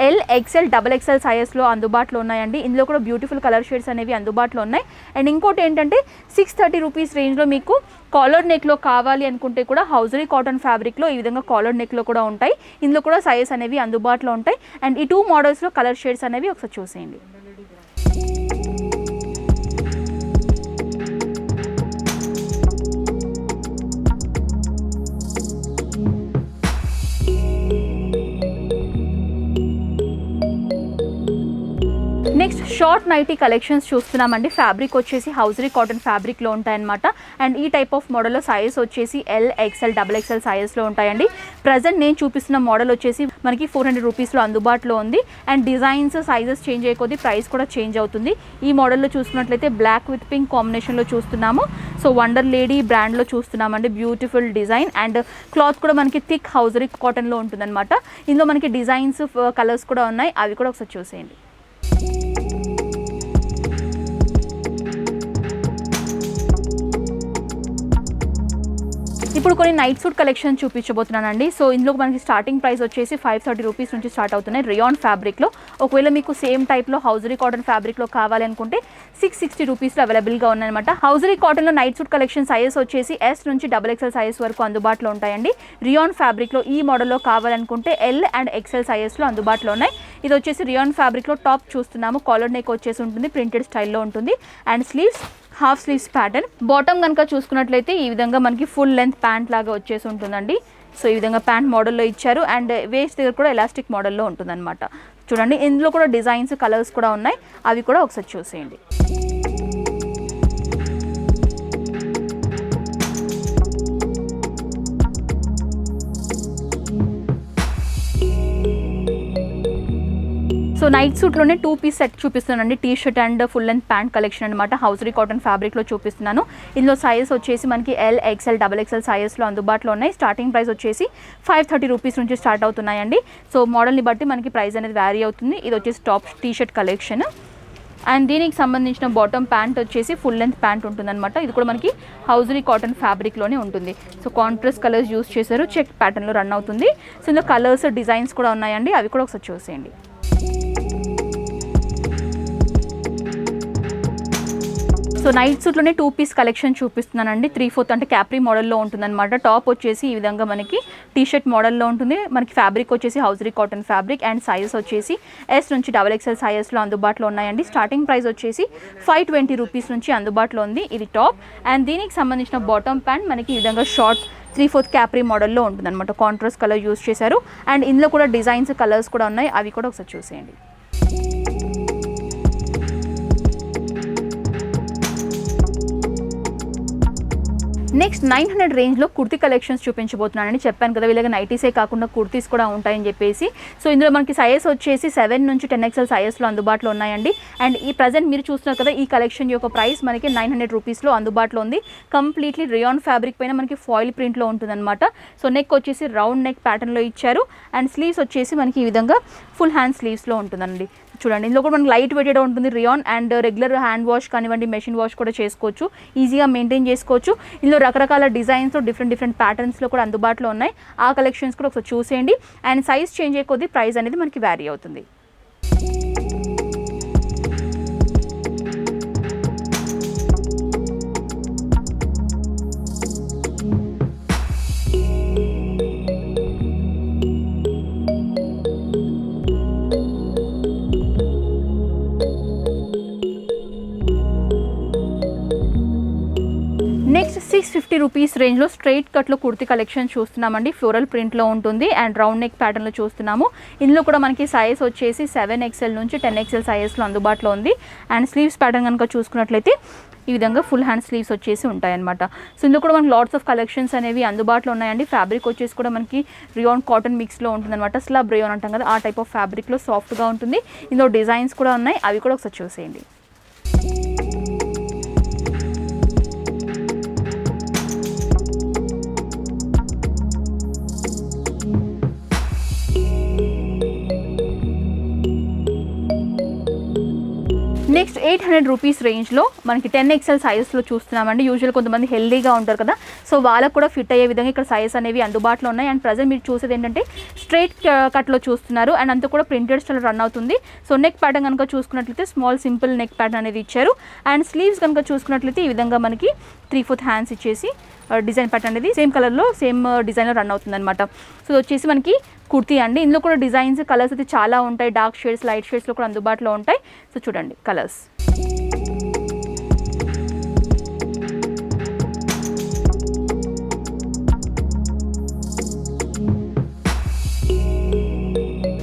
ఎల్, XL, XXL సైజెస్లో అందుబాటులో ఉన్నాయండి. ఇందులో కూడా బ్యూటిఫుల్ కలర్ షేడ్స్ అనేవి అందుబాటులో ఉన్నాయి. అండ్ ఇంకోటి ఏంటంటే 630 రూపీస్ రేంజ్లో మీకు కాలర్ నెక్లో కావాలి అనుకుంటే కూడా హౌజరీ కాటన్ ఫ్యాబ్రిక్లో ఈ విధంగా కాలర్ నెక్లో కూడా ఉంటాయి. ఇందులో కూడా సైజెస్ అనేవి అందుబాటులో ఉంటాయి. అండ్ ఈ 2 మోడల్స్లో కలర్ షేడ్స్ అనేవి ఒకసారి చూసేయండి. నెక్స్ట్ షార్ట్ నైటీ కలెక్షన్స్ చూస్తున్నామండి. ఫ్యాబ్రిక్ వచ్చేసి హౌజరీ కాటన్ ఫ్యాబ్రిక్లో ఉంటాయన్నమాట. అండ్ ఈ టైప్ ఆఫ్ మోడల్లో సైజ్ వచ్చేసి ఎల్, XL, XXL సైజెస్లో ఉంటాయండి. ప్రజెంట్ నేను చూపిస్తున్న మోడల్ వచ్చేసి మనకి 400 రూపీస్లో అందుబాటులో ఉంది. అండ్ డిజైన్స్, సైజెస్ చేంజ్ అయ్యే ప్రైస్ కూడా చేంజ్ అవుతుంది. ఈ మోడల్లో చూసుకున్నట్లయితే బ్లాక్ విత్ పింక్ కాంబినేషన్లో చూస్తున్నాము. సో వండర్ లేడీ బ్రాండ్లో చూస్తున్నామండి. బ్యూటిఫుల్ డిజైన్ అండ్ క్లాత్ కూడా మనకి థిక్ హౌజరీ కాటన్లో ఉంటుందన్నమాట. ఇందులో మనకి డిజైన్స్, కలర్స్ కూడా ఉన్నాయి, అవి కూడా ఒకసారి చూసేయండి. ఇప్పుడు కొన్ని నైట్ సూట్ కలెక్షన్ చూపించబోతున్నానండి. సో ఇందులో మనకి స్టార్టింగ్ ప్రైస్ వచ్చేసి 530 రూపీస్ నుంచి స్టార్ట్ అవుతున్నాయి రియాన్ ఫ్యాబ్రిక్లో. ఒకవేళ మీకు సేమ్ టైప్లో హౌజరీ కాటన్ ఫ్యాబ్రిక్లో కావాలనుకుంటే 660 రూపీస్లో అవైలబుల్గా ఉన్నాయన్నమాట. హౌజరీ కాటన్లో నైట్ సూట్ కలెక్షన్ సైజెస్ వచ్చేసి S నుంచి XXL సైజెస్ వరకు అందుబాటులో ఉంటాయండి. రియాన్ ఫ్యాబ్రిక్లో ఈ మోడల్లో కావాలనుకుంటే L అండ్ XL సైజెస్లో అందుబాటులో ఉన్నాయి. ఇది వచ్చేసి రియాన్ ఫ్యాబ్రిక్లో టాప్ చూస్తున్నాము. కాలర్ నెక్ వచ్చేసి ఉంటుంది, ప్రింటెడ్ స్టైల్లో ఉంటుంది. And sleeves half sleeves pattern. Bottom కనుక చూసుకున్నట్లయితే ఈ విధంగా మనకి ఫుల్ లెంత్ ప్యాంట్ లాగా వచ్చేసి ఉంటుందండి. సో ఈ విధంగా ప్యాంట్ మోడల్లో ఇచ్చారు. అండ్ వేస్ట్ దగ్గర కూడా ఎలాస్టిక్ మోడల్లో ఉంటుందన్నమాట. చూడండి, ఇందులో కూడా డిజైన్స్, కలర్స్ కూడా ఉన్నాయి, అవి కూడా ఒకసారి చూసేయండి. సో నైట్ సూట్లోనే 2 పీస్ సెట్ చూపిస్తున్నానండి. T shirt and full length pant collection అనమాట. హౌజరీ కాటన్ ఫ్యాబ్రిక్లో చూపిస్తున్నాను. ఇందులో సైజెస్ వచ్చేసి మనకి ఎల్, XL, XXL సైజెస్లో అందుబాటులో ఉన్నాయి. స్టార్టింగ్ ప్రైస్ వచ్చేసి 530 రూపీస్ నుంచి స్టార్ట్ అవుతున్నాయండి. సో మోడల్ని బట్టి మనకి ప్రైస్ అనేది వ్యారీ అవుతుంది. ఇది వచ్చేసి top T shirt collection. And దీనికి సంబంధించిన బాటమ్ ప్యాంట్ వచ్చేసి ఫుల్ లెంత్ ప్యాంట్ ఉంటుందన్నమాట. ఇది కూడా మనకి హౌజరీ కాటన్ ఫ్యాబ్రిక్లోనే ఉంటుంది. సో కాంట్రాస్ట్ కలర్స్ యూస్ చేశారు, చెక్ ప్యాటర్న్లో రన్ అవుతుంది. సో ఇందులో కలర్స్, డిజైన్స్ కూడా ఉన్నాయండి, అవి కూడా ఒకసారి చూసేయండి. సో నైట్ సూట్లోనే 2 పీస్ కలెక్షన్ చూపిస్తున్నానండి. 3/4 అంటే క్యాప్రీ మోడల్లో ఉంటుందన్నమాట. టాప్ వచ్చేసి ఈ విధంగా మనకి టీ షర్ట్ మోడల్లో ఉంటుంది. మనకి ఫ్యాబ్రిక్ వచ్చేసి hosiery cotton fabric and sizes వచ్చేసి S నుంచి XXL సైజెస్లో అందుబాటులో ఉన్నాయండి. స్టార్టింగ్ ప్రైస్ వచ్చేసి 520 రూపీస్ నుంచి అందుబాటులో ఉంది. ఇది టాప్ అండ్ దీనికి సంబంధించిన బాటమ్ ప్యాంట్ మనకి ఈ విధంగా షార్ట్ 3/4 క్యాప్రీ మోడల్లో ఉంటుంది అనమాట. కాంట్రాస్ట్ కలర్ యూస్ చేశారు అండ్ ఇందులో కూడా డిజైన్స్ కలర్స్ కూడా ఉన్నాయి, అవి కూడా ఒకసారి చూసేయండి. నెక్స్ట్ 900 రేంజ్లో కుర్తీ కలెక్షన్స్ చూపించబోతున్నానని చెప్పాను కదా. వీళ్ళకి నైటీసే కాకుండా కుర్తీస్ కూడా ఉంటాయని చెప్పేసి. సో ఇందులో మనకి సైజ్ వచ్చేసి 7 నుంచి 10XL సైజెస్లో అందుబాటులో ఉన్నాయండి. అండ్ ఈ ప్రజెంట్ మీరు చూస్తున్నారు కదా, ఈ కలెక్షన్ యొక్క ప్రైస్ మనకి 900 రూపీస్లో అందుబాటులో ఉంది. కంప్లీట్లీ రియాన్ ఫ్యాబ్రిక్ పైన మనకి ఫాయిల్ ప్రింట్లో ఉంటుందన్నమాట. సో నెక్ వచ్చేసి రౌండ్ నెక్ ప్యాటర్న్లో ఇచ్చారు అండ్ స్లీవ్స్ వచ్చేసి మనకి ఈ విధంగా ఫుల్ హ్యాండ్ స్లీవ్స్లో ఉంటుందండి. చూడండి, ఇందులో కూడా మనకి లైట్ వెయిటెడ్ ఉంటుంది rayon and regular hand wash కానివ్వండి, మెషిన్ వాష్ కూడా చేసుకోవచ్చు, ఈజీగా మెయింటైన్ చేసుకోవచ్చు. ఇందులో రకరకాల డిజైన్స్ డిఫరెంట్ ప్యాటర్న్స్లో కూడా అందుబాటులో ఉన్నాయి. ఆ కలెక్షన్స్ కూడా ఒకసారి చూసేయండి. అండ్ సైజ్ చేంజ్ అయ్యే కొద్దీ ప్రైస్ అనేది మనకి వ్యారీ అవుతుంది. నెక్స్ట్ 650 రూపీస్ రేంజ్లో స్ట్రైట్ కట్లో కుర్తీ కలెక్షన్ చూస్తున్నామండి. ఫ్లోరల్ ప్రింట్లో ఉంటుంది అండ్ రౌండ్ నెక్ ప్యాటర్న్లో చూస్తున్నాము. ఇందులో కూడా మనకి సైజ్ వచ్చేసి 7XL నుంచి 10XL సైజెస్లో అందుబాటులో ఉంది. అండ్ స్లీవ్స్ ప్యాటర్న్ కనుక చూసుకున్నట్లయితే ఈ విధంగా ఫుల్ హ్యాండ్ స్లీవ్స్ వచ్చేసి ఉంటాయన్నమాట. సో ఇందులో కూడా మనకి లాట్స్ ఆఫ్ కలెక్షన్స్ అనేవి అందుబాటులో ఉన్నాయండి. ఫ్యాబ్రిక్ వచ్చేసి కూడా మనకి రియాన్ కాటన్ మిక్స్లో ఉంటుందన్నమాట. స్లబ్ రియాన్ అంటాం కదా, ఆ టైప్ ఆఫ్ ఫ్యాబ్రిక్లో సాఫ్ట్గా ఉంటుంది. ఇందులో డిజైన్స్ కూడా ఉన్నాయి, అవి కూడా ఒకసారి చూసేయండి. నెక్స్ట్ 800 రూపీస్ రేంజ్లో మనకి 10XL సైజెస్లో చూస్తున్నామండి. యూజువల్ కొంతమంది హెల్దీగా ఉంటారు కదా, సో వాళ్ళకు కూడా ఫిట్ అయ్యే విధంగా ఇక్కడ సైజెస్ అనేవి అందుబాటులో ఉన్నాయి. అండ్ ప్రజెంట్ మీరు చూసేది ఏంటంటే స్ట్రైట్ కట్లో చూస్తున్నారు అండ్ అంతా కూడా ప్రింటెడ్ స్టైల్ రన్ అవుతుంది. సో నెక్ ప్యాటర్న్ కనుక చూసుకున్నట్లయితే స్మాల్ సింపుల్ నెక్ ప్యాటర్న్ అనేది ఇచ్చారు. అండ్ స్లీవ్స్ కనుక చూసుకున్నట్లయితే ఈ విధంగా మనకి 3/4 హ్యాండ్స్ ఇచ్చేసి డిజైన్ ప్యాటర్న్ అనేది సేమ్ కలర్లో సేమ్ డిజైన్లో రన్ అవుతుంది అనమాట. సో వచ్చేసి మనకి కుర్తీ అండి. ఇందులో కూడా డిజైన్స్ కలర్స్ అయితే చాలా ఉంటాయి. డార్క్ షేడ్స్, లైట్ షేడ్స్లో కూడా అందుబాటులో ఉంటాయి. సో చూడండి కలర్స్.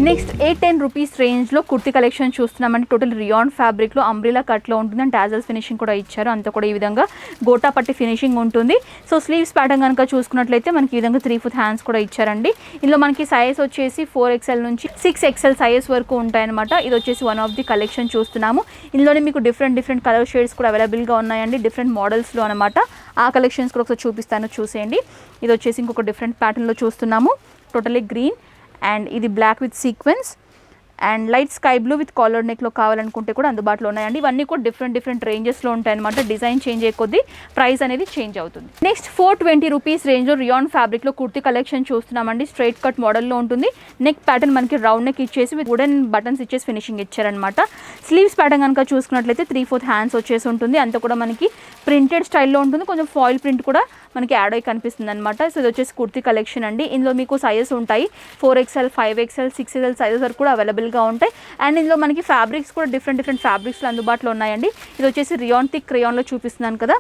నెక్స్ట్ 810 రూపీస్ రేంజ్లో కుర్తీ కలెక్షన్ చూస్తున్నామండి. టోటల్ రియాన్ ఫ్యాబ్రిక్లో అంబ్రిలా కట్లో ఉంటుంది అండ్ టాజల్స్ ఫినిషింగ్ కూడా ఇచ్చారు. అంతా కూడా ఈ విధంగా గోటా పట్టి ఫినిషింగ్ ఉంటుంది. సో స్లీవ్స్ ప్యాటర్న్ కనుక చూసుకున్నట్లయితే మనకి ఈ విధంగా 3/4 హ్యాండ్స్ కూడా ఇచ్చారండి. ఇందులో మనకి సైజ్ వచ్చేసి 4XL నుంచి 6XL సైజ్ వరకు ఉంటాయన్నమాట. ఇది వచ్చేసి వన్ ఆఫ్ ది కలెక్షన్ చూస్తున్నాము. ఇందులోనే మీకు డిఫరెంట్ కలర్ షేడ్స్ కూడా అవైలబుల్గా ఉన్నాయండి, డిఫరెంట్ మోడల్స్లో అనమాట. ఆ కలెక్షన్స్ కూడా ఒకసారి చూపిస్తాను, చూసేయండి. ఇది వచ్చేసి ఇంకొక డిఫరెంట్ ప్యాటర్న్లో చూస్తున్నాము. టోటలీ గ్రీన్ అండ్ ఇది black with sequence and light sky blue with collar నెక్లో కావాలనుకుంటే కూడా అందుబాటులో ఉన్నాయండి. ఇవన్నీ కూడా డిఫరెంట్ రేంజెస్లో ఉంటాయన్నమాట. డిజైన్ చేంజ్ అయ్యే కొద్దీ ప్రైస్ అనేది చేంజ్ అవుతుంది. నెక్స్ట్ 420 రూపీస్ రేంజ్లో రియాన్ ఫ్యాబ్రిక్లో కుర్తీ కలెక్షన్ చూస్తున్నామండి. స్ట్రైట్ కట్ మోడల్లో ఉంటుంది. నెక్ ప్యాటర్న్ మనకి రౌండ్ నెక్ ఇచ్చేసి విత్ వుడెన్ బటన్స్ ఇచ్చేసి ఫినిషింగ్ ఇచ్చారనమాట. స్లీవ్స్ ప్యాటర్న్ కనుక చూసుకున్నట్లయితే 3/4 హ్యాండ్స్ వచ్చేసి ఉంటుంది. అంతా కూడా మనకి ప్రింటెడ్ స్టైల్లో ఉంటుంది. కొంచెం ఫాయిల్ ప్రింట్ కూడా మనకి యాడ్ అయ్యి కనిపిస్తుంది అనమాట. సో ఇది వచ్చేసి కుర్తీ కలెక్షన్ అండి. ఇందులో మీకు సైజెస్ ఉంటాయి 4XL, 5XL, 6XL సైజెస్ వరకు కూడా అవైలబుల్గా ఉంటాయి. అండ్ ఇందులో మనకి ఫ్యాబ్రిక్స్ కూడా డిఫరెంట్ ఫ్యాబ్రిక్స్లో అందుబాటులో ఉన్నాయండి. ఇది వచ్చేసి రియాన్ థిక్ రియాన్లో చూపిస్తున్నాను కదా.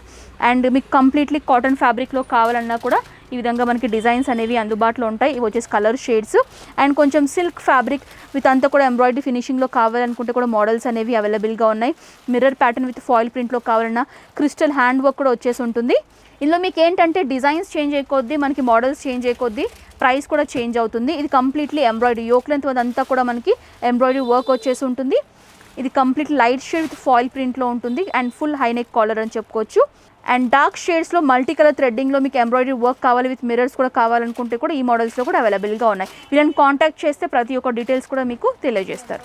అండ్ మీకు కంప్లీట్లీ కాటన్ ఫ్యాబ్రిక్లో కావాలన్నా కూడా ఈ విధంగా మనకి డిజైన్స్ అనేవి అందుబాటులో ఉంటాయి. ఇవి వచ్చేసి కలర్ షేడ్స్ అండ్ కొంచెం సిల్క్ ఫ్యాబ్రిక్ విత్ అంతా కూడా ఎంబ్రాయిడరీ ఫినిషింగ్లో కావాలనుకుంటే కూడా మోడల్స్ అనేవి అవైలబుల్గా ఉన్నాయి. మిర్రర్ ప్యాటర్న్ విత్ ఫాయిల్ ప్రింట్లో కావాలన్నా క్రిస్టల్ హ్యాండ్ వర్క్ కూడా వచ్చేసి ఉంటుంది. ఇందులో మీకు ఏంటంటే డిజైన్స్ చేంజ్ అయ్యే కొద్దీ మనకి మోడల్స్ చేంజ్ అయ్యే కొద్దీ ప్రైస్ కూడా చేంజ్ అవుతుంది. ఇది కంప్లీట్లీ ఎంబ్రాయిడరీ, యోక్ లెంత్ అంతా కూడా మనకి ఎంబ్రాయిడరీ వర్క్ వచ్చేసి ఉంటుంది. ఇది complete light shade with foil ప్రింట్లో ఉంటుంది and full high neck collar అని చెప్పుకోవచ్చు. అండ్ డార్క్ షేడ్స్లో మల్టీ కలర్ థ్రెడ్డింగ్లో మీకు ఎంబ్రాయిడరీ వర్క్ కావాలి విత్ మిర్రర్స్ కూడా కావాలనుకుంటే కూడా ఈ మోడల్స్లో కూడా అవైలబుల్గా ఉన్నాయి. వీళ్ళని కాంటాక్ట్ చేస్తే ప్రతి ఒక్క డీటెయిల్స్ కూడా మీకు తెలియజేస్తారు.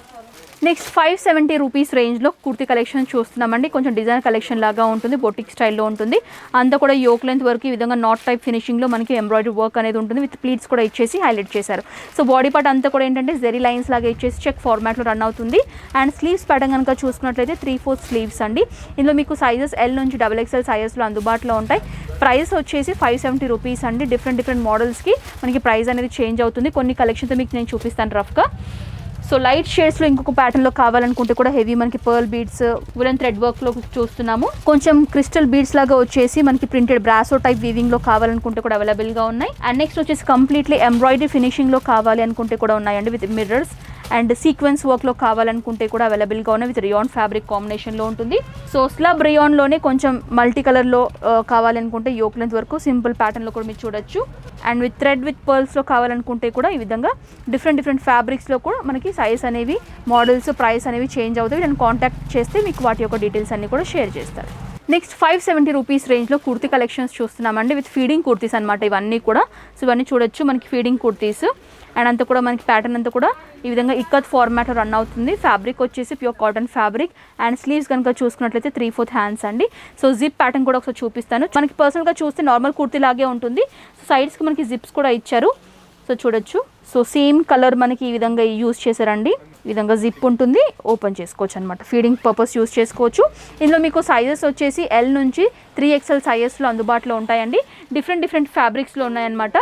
నెక్స్ట్ 570 రూపీస్ రేంజ్లో కుర్తీ కలెక్షన్ చూస్తున్నామండి. కొంచెం డిజైన్ కలెక్షన్ లాగా ఉంటుంది, బొటిక్ స్టైల్లో ఉంటుంది. అంతా కూడా యోక్ లెంత్ వరకు ఈ విధంగా నాట్ టైప్ ఫినిషింగ్లో మనకి ఎంబ్రాయిడరీ వర్క్ అనేది ఉంటుంది. విత్ ప్లీట్స్ కూడా ఇచ్చేసి హైలైట్ చేశారు. సో బాడీ పార్ట్ అంతా కూడా ఏంటంటే జెరీ లైన్స్ లాగా ఇచ్చేసి చెక్ ఫార్మాట్లో రన్ అవుతుంది. అండ్ స్లీవ్స్ ప్యాటర్న్ కనుక చూసుకున్నట్లయితే 3/4 స్లీవ్స్ అండి. ఇందులో మీకు సైజెస్ ఎల్ నుంచి XXL సైజెస్లో అందుబాటులో ఉంటాయి. ప్రైస్ వచ్చేసి 570 రూపీస్ అండి. డిఫరెంట్ మోడల్స్కి మనకి ప్రైస్ అనేది చేంజ్ అవుతుంది. కొన్ని కలెక్షన్తో మీకు నేను చూపిస్తాను రఫ్గా. సో లైట్ షేడ్స్లో ఇంకొక ప్యాటర్న్లో కావాలనుకుంటే కూడా హెవీ మనకి పర్ల్ బీడ్స్ వులెన్ థ్రెడ్ వర్క్లో చూస్తున్నాము. కొంచెం క్రిస్టల్ బీడ్స్ లాగా వచ్చేసి మనకి ప్రింటెడ్ బ్రాసో టైప్ వీవింగ్లో కావాలనుకుంటే కూడా అవైలబుల్గా ఉన్నాయి. అండ్ నెక్స్ట్ వచ్చేసి కంప్లీట్లీ ఎంబ్రాయిడరీ ఫినిషింగ్లో కావాలి అనుకుంటే కూడా ఉన్నాయండి. విత్ మిర్రర్స్ అండ్ సీక్వెన్స్ వర్క్లో కావాలనుకుంటే కూడా అవైలబుల్గా ఉన్నాయి. విత్ రియాన్ ఫ్యాబ్రిక్ కాంబినేషన్లో ఉంటుంది. సో స్లబ్ రియాన్లోనే కొంచెం మల్టీ కలర్లో కావాలనుకుంటే యోక్ లెంత్ వరకు సింపుల్ ప్యాటర్న్లో కూడా మీరు చూడొచ్చు. అండ్ విత్ థ్రెడ్ విత్ పర్ల్స్లో కావాలనుకుంటే కూడా ఈ విధంగా డిఫరెంట్ ఫ్యాబ్రిక్స్లో కూడా మనకి సైజ్ అనేవి మోడల్స్ ప్రైస్ అనేవి చేంజ్ అవుతాయి. నేను కాంటాక్ట్ చేస్తే మీకు వాటి యొక్క డీటెయిల్స్ అన్ని కూడా షేర్ చేస్తారు. నెక్స్ట్ 570 రూపీస్ రేంజ్లో కుర్తీ కలెక్షన్స్ చూస్తున్నామండి. విత్ ఫీడింగ్ కుర్తీస్ అనమాట ఇవన్నీ కూడా. సో ఇవన్నీ చూడొచ్చు మనకి ఫీడింగ్ కుర్తీస్. అండ్ అంతా కూడా మనకి ప్యాటర్న్ అంతా కూడా ఈ విధంగా ఇక్కత్ ఫార్మాట్లో రన్ అవుతుంది. ఫ్యాబ్రిక్ వచ్చేసి pure cotton fabric. And sleeves కనుక చూసుకున్నట్లయితే 3/4 హ్యాండ్స్ అండి. సో జిప్ ప్యాటర్న్ కూడా ఒకసారి చూపిస్తాను. మనకి పర్సనల్గా చూస్తే నార్మల్ కుర్తీ లాగే ఉంటుంది. సో సైడ్స్కి మనకి జిప్స్ కూడా ఇచ్చారు. సో చూడొచ్చు. సో సేమ్ కలర్ మనకి ఈ విధంగా యూజ్ చేశారండి. ఈ విధంగా జిప్ ఉంటుంది, ఓపెన్ చేసుకోవచ్చు అనమాట. ఫీడింగ్ పర్పస్ యూజ్ చేసుకోవచ్చు. ఇందులో మీకు సైజెస్ వచ్చేసి ఎల్ నుంచి 3XL సైజెస్లో అందుబాటులో ఉంటాయండి. డిఫరెంట్ ఫ్యాబ్రిక్స్లో ఉన్నాయన్నమాట.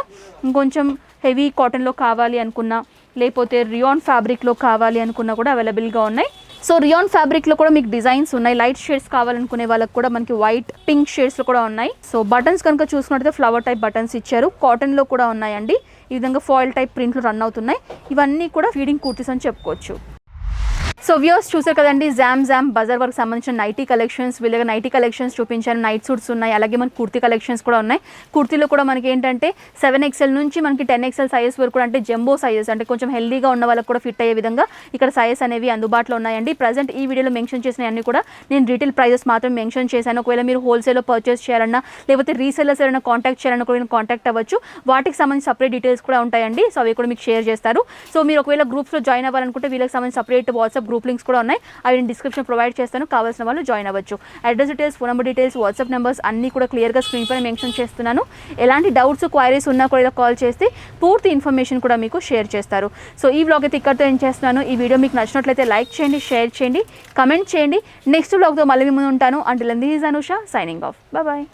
ఇంకొంచెం హెవీ కాటన్లో కావాలి అనుకున్నా, లేకపోతే రియాన్ ఫ్యాబ్రిక్లో కావాలి అనుకున్నా కూడా అవైలబుల్గా ఉన్నాయి. సో రియాన్ ఫ్యాబ్రిక్లో కూడా మీకు డిజైన్స్ ఉన్నాయి. లైట్ షేడ్స్ కావాలనుకునే వాళ్ళకి కూడా మనకి వైట్ పింక్ షేడ్స్లో కూడా ఉన్నాయి. సో బటన్స్ కనుక చూసుకున్నట్లయితే ఫ్లవర్ టైప్ బటన్స్ ఇచ్చారు. కాటన్లో కూడా ఉన్నాయండి. ఈ విధంగా ఫాయిల్ టైప్ ప్రింట్లు రన్ అవుతున్నాయి. ఇవన్నీ కూడా ఫీడింగ్ కుర్తీస్ అని చెప్పుకోవచ్చు. సో వ్యూవర్స్ చూసారు కదండి, జామ్ బజార్ వర్క్ సంబంధించిన నైటీ కలెక్షన్స్. వీళ్ళగా నైటీ కలెక్షన్స్ చూపించాను. నైట్ సూట్స్ ఉన్నాయి, అలాగే మనకి కుర్తీ కలెక్షన్స్ కూడా ఉన్నాయి. కుర్తీలో కూడా మనకి ఏంటంటే 7XL నుంచి మనకి 10XL సైజెస్ వరకు కూడా, అంటే జంబో సైజెస్, అంటే కొంచెం హెల్దీగా ఉన్న వాళ్ళకి కూడా ఫిట్ అయ్యే విధంగా ఇక్కడ సైజెస్ అనేవి అందుబాటులో ఉన్నాయండి. ప్రజెంట్ ఈ వీడియోలో మెన్షన్ చేసిన అన్ని కూడా నేను రీటైల్ ప్రైజెస్ మాత్రం మెన్షన్ చేశాను. ఒకవేళ మీరు హోల్సేల్లో పర్చేస్ చేయాలన్నా, లేకపోతే రీసెల్లర్స్ ఏమైనా కాంటాక్ట్ చేయాలన్నా కూడా నేను కాంటాక్ట్ అవ్వచ్చు. వాటికి సంబంధించి సపరేట్ డీటెయిల్స్ కూడా ఉంటాయండి. సో అవి కూడా మీకు షేర్ చేస్తారు. సో మీరు ఒకవేళ గ్రూప్స్లో జాయిన్ అవ్వాలనుకుంటే వీళ్ళకి సంబంధించి సపరేట్ వాట్సాప్ గ్రూప్ లింక్స్ కూడా ఉన్నాయి. అవి నేను డిస్క్రిప్షన్ ప్రొవైడ్ చేస్తాను. కావాల్సిన వాళ్ళు జాయిన్ అవ్వచ్చు. Address details, phone number details, WhatsApp numbers అన్నీ కూడా క్లియర్గా స్క్రీన్ పైన మెన్షన్ చేస్తున్నాను. ఎలాంటి డౌట్స్ క్వైరీస్ ఉన్నా కూడా కాల్ చేస్తే పూర్తి ఇన్ఫర్మేషన్ కూడా మీకు షేర్ చేస్తారు. సో ఈ వ్లాగ్ అయితే ఇక్కడితో ఏం చేస్తున్నాను. ఈ వీడియో మీకు నచ్చినట్లయితే లైక్ చేయండి, షేర్ చేయండి, కమెంట్ చేయండి. నెక్స్ట్ వ్లాగ్తో మళ్ళీ మీ ముందు ఉంటాను. Until then this is Anusha signing off. Bye.